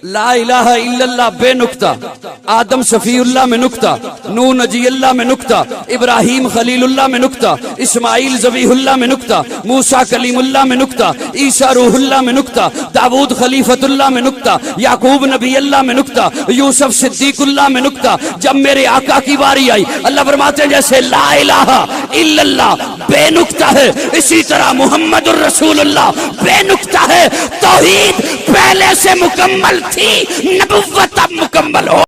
لا الہ الا اللہ بے نکتہ، آدم شفیع اللہ میں نکتہ، نوح نجی اللہ میں نکتہ، ابراہیم خلیل اللہ میں نکتہ، اسماعیل ذبیح اللہ میں نکتہ، موسیٰ کلیم اللہ میں نکتہ، عیسیٰ روح اللہ میں نکتہ، داؤد خلیفت اللہ میں نکتہ، یعقوب نبی اللہ میں نکتہ، یوسف صدیق اللہ میں نکتہ۔ جب میرے آقا کی باری آئی، اللہ فرماتے ہیں جیسے لا الہ الا اللہ بے نکتہ ہے، اسی طرح محمد الرسول اللہ بے نکتہ ہے۔ توحید پہلے سے مکمل تھی، نبوت اب مکمل ہو۔